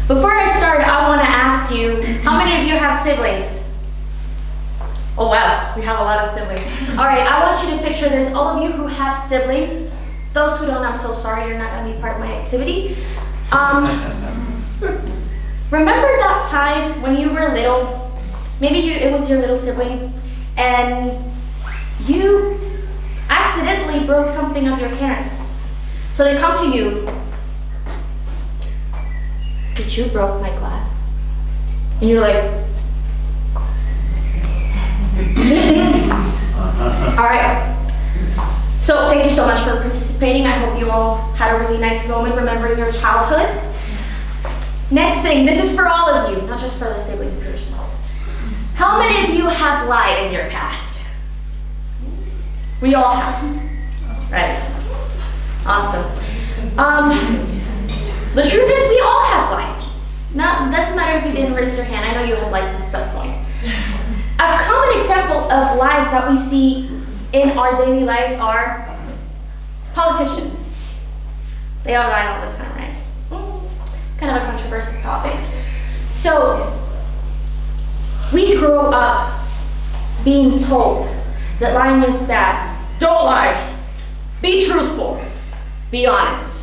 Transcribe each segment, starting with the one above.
Before I start, I want to ask you, how many of you have siblings? Oh wow, we have a lot of siblings. All right, I want you to picture this. All of you who have siblings, those who don't, I'm so sorry, you're not going to be part of my activity. Remember that time when you were little, maybe it was your little sibling, and you accidentally broke something of your parents. So they come to you, but you broke my glass. And you're like, all right. So thank you so much for participating. I hope you all had a really nice moment remembering your childhood. Next thing, this is for all of you, not just for the sibling persons. How many of you have lied in your past? We all have, right? Awesome. The truth is we all have lied. Doesn't matter if you didn't raise your hand. I know you have lied at some point. A common example of lies that we see in our daily lives are politicians. They all lie all the time, right? Kind of a controversial topic. So, we grow up being told that lying is bad. Don't lie. Be truthful. Be honest.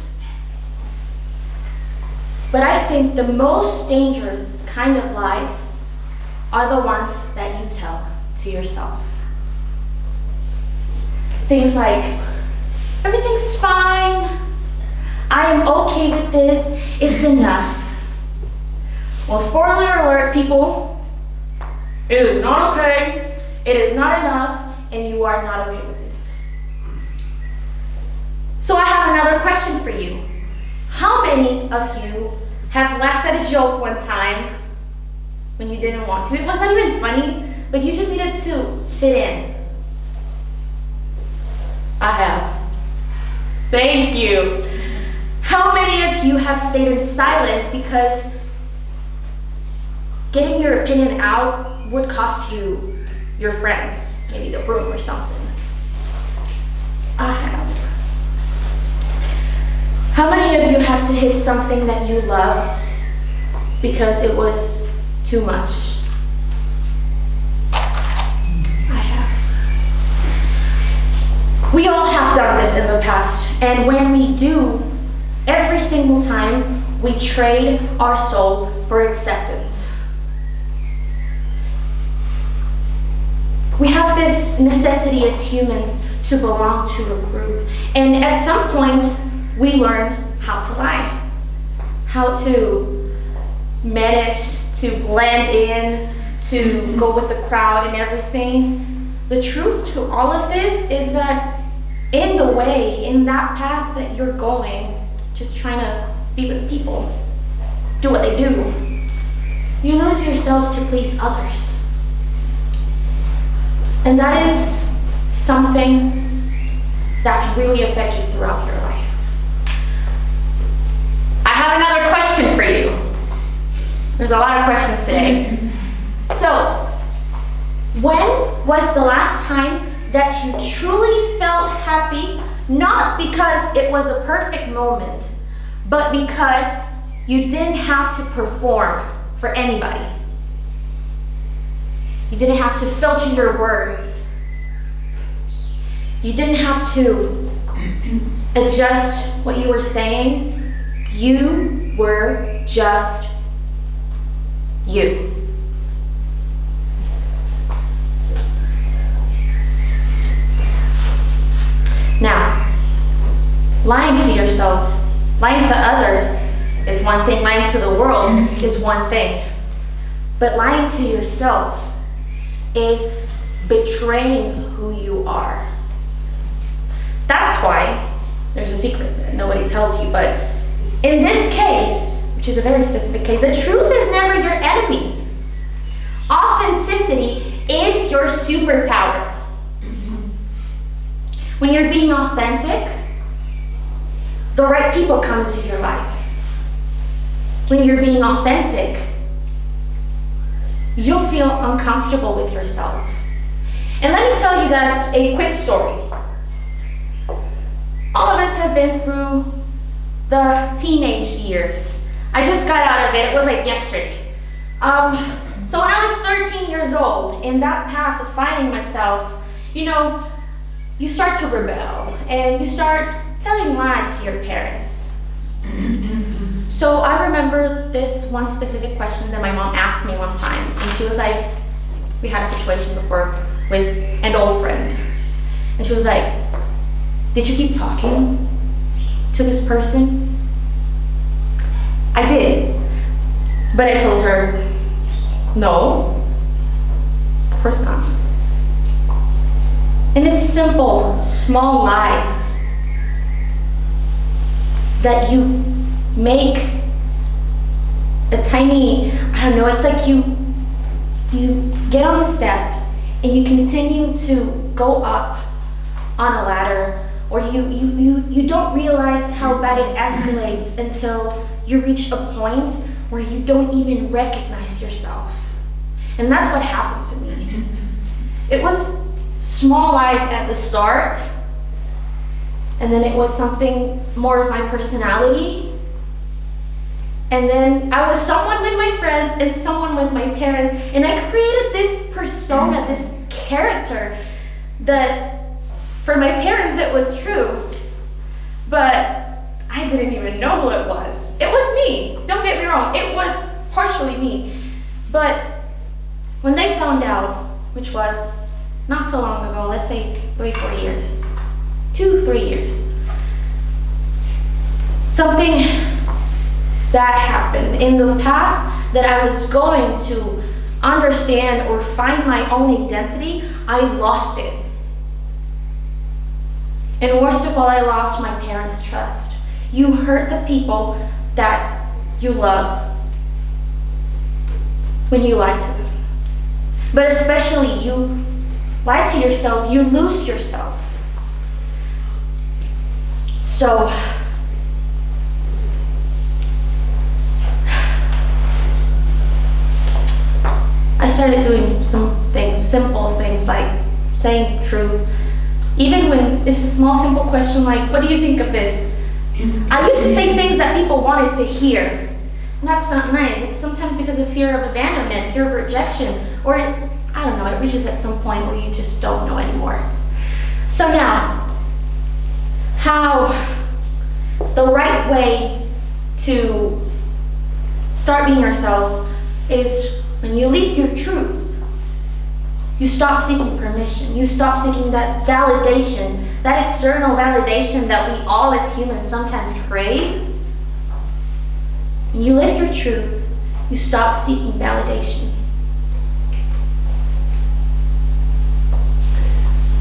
But I think the most dangerous kind of lies are the ones that you tell to yourself. Things like, everything's fine. I am okay with this. It's enough. Well, spoiler alert, people. It is not okay. It is not enough, and you are not okay with this. So I have another question for you. How many of you have laughed at a joke one time when you didn't want to? It was not even funny, but you just needed to fit in. I have. Thank you. How many of you have stayed silent because getting your opinion out would cost you your friends, maybe the room or something? I have. How many of you have to hit something that you love because it was too much? I have. We all have done this in the past, and when we do, every single time we trade our soul for acceptance. We have this necessity as humans to belong to a group, and at some point we learn how to lie, how to manage to blend in, to go with the crowd and everything. The truth to all of this is that in the way, in that path that you're going, just trying to be with people, do what they do, you lose yourself to please others. And that is something that can really affect you throughout your life. I have another question for you. There's a lot of questions today. So, when was the last time that you truly felt happy, not because it was a perfect moment, but because you didn't have to perform for anybody? You didn't have to filter your words. You didn't have to adjust what you were saying. You were just you. Now, lying to yourself, lying to others is one thing, lying to the world is one thing. But lying to yourself is betraying who you are. That's why there's a secret that nobody tells you, but in this case, which is a very specific case, the truth is never your enemy. Authenticity is your superpower. When you're being authentic, the right people come into your life. When you're being authentic, you don't feel uncomfortable with yourself. And let me tell you guys a quick story. All of us have been through the teenage years. I just got out of it. It was like yesterday. So when I was 13 years old, in that path of finding myself, you start to rebel and you start telling lies to your parents. So I remember this one specific question that my mom asked me one time, and she was like, we had a situation before with an old friend, and she was like, did you keep talking to this person? I did, but I told her, no, of course not. And it's simple, small lies that you make a tiny, it's like you get on a step and you continue to go up on a ladder, or you don't realize how bad it escalates until you reach a point where you don't even recognize yourself. And that's what happened to me. It was small lies at the start, and then it was something more of my personality. And then I was someone with my friends and someone with my parents, and I created this persona, this character that for my parents it was true, but I didn't even know who it was. It was me, don't get me wrong, it was partially me. But when they found out, which was not so long ago, let's say 3-4 years, 2-3 years, something that happened in the path that I was going to understand or find my own identity, I lost it. And worst of all, I lost my parents' trust. You hurt the people that you love when you lie to them. But especially you lie to yourself, you lose yourself. So, I started doing some things, simple things like saying truth. Even when it's a small, simple question like, what do you think of this? I used to say things that people wanted to hear. And that's not nice. It's sometimes because of fear of abandonment, fear of rejection, or I don't know, it reaches at some point where you just don't know anymore. So now, how the right way to start being yourself is when you leave your truth. You stop seeking permission. You stop seeking that validation, that external validation that we all as humans sometimes crave. When you live your truth, you stop seeking validation.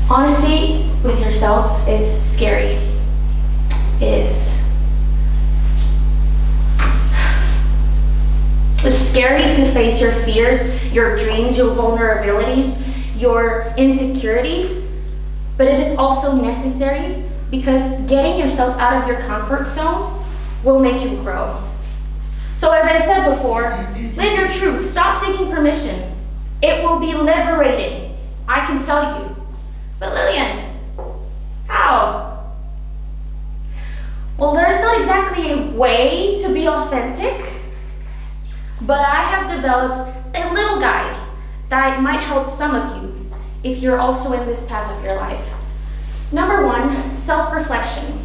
Honesty with yourself is scary. It is. It's scary to face your fears, your dreams, your vulnerabilities, your insecurities, but it is also necessary because getting yourself out of your comfort zone will make you grow. So as I said before, live your truth, stop seeking permission. It will be liberating, I can tell you. But Lillian, how? Well, there's not exactly a way to be authentic, but I have developed a little guide that might help some of you if you're also in this path of your life. Number 1, self-reflection.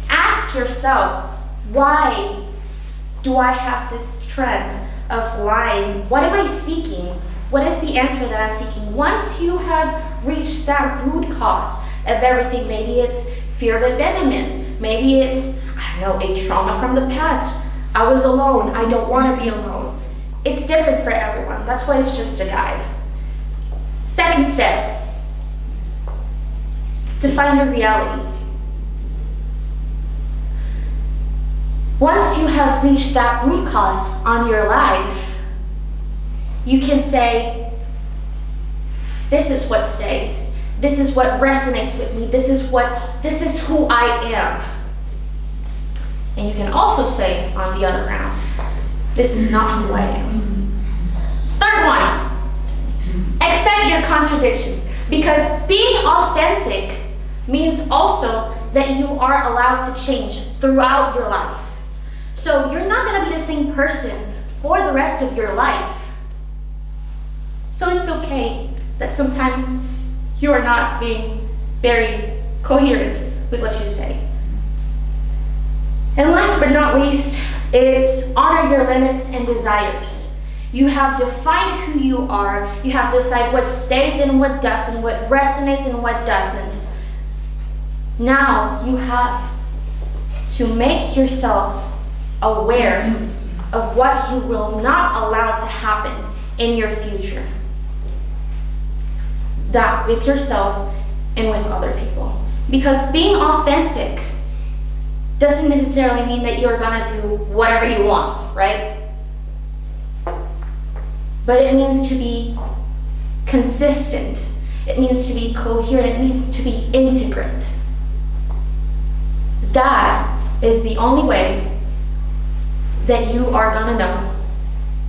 Ask yourself, why do I have this trend of lying? What am I seeking? What is the answer that I'm seeking? Once you have reached that root cause of everything, maybe it's fear of abandonment, maybe it's, a trauma from the past. I was alone, I don't want to be alone. It's different for everyone. That's why it's just a guide. Second step, define your reality. Once you have reached that root cause on your life, you can say, this is what stays. This is what resonates with me. This is who I am. And you can also say, on the other hand, this is not who I am. Third one, accept your contradictions, because being authentic means also that you are allowed to change throughout your life. So you're not going to be the same same person for the rest of your life. So it's okay that sometimes you are not being very coherent with what you say. And last but not least is honor your limits and desires. You have defined who you are. You have decided what stays and what doesn't, what resonates and what doesn't. Now you have to make yourself aware of what you will not allow to happen in your future. That with yourself and with other people. Because being authentic doesn't necessarily mean that you're gonna do whatever you want, right? But it means to be consistent. It means to be coherent. It means to be integrate. That is the only way that you are gonna know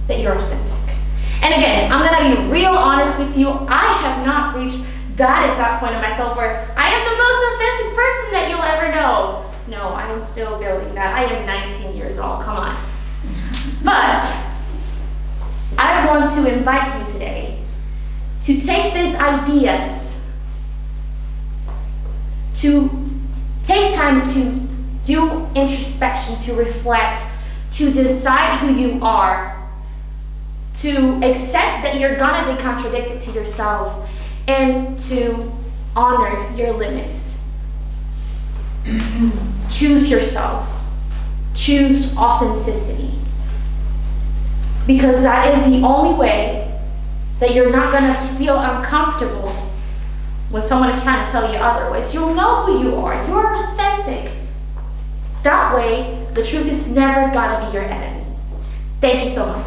that you're authentic. And again, I'm gonna be real honest with you. I have not reached that exact point in myself where I am the most authentic person that you'll ever know. No, I am still building that. I am 19 years old, come on. But I want to invite you today to take these ideas, to take time to do introspection, to reflect, to decide who you are, to accept that you're gonna be contradicted to yourself, and to honor your limits. Choose yourself. Choose authenticity. Because that is the only way that you're not gonna feel uncomfortable when someone is trying to tell you otherwise. You'll know who you are. You're authentic. That way, the truth is never gonna be your enemy. Thank you so much.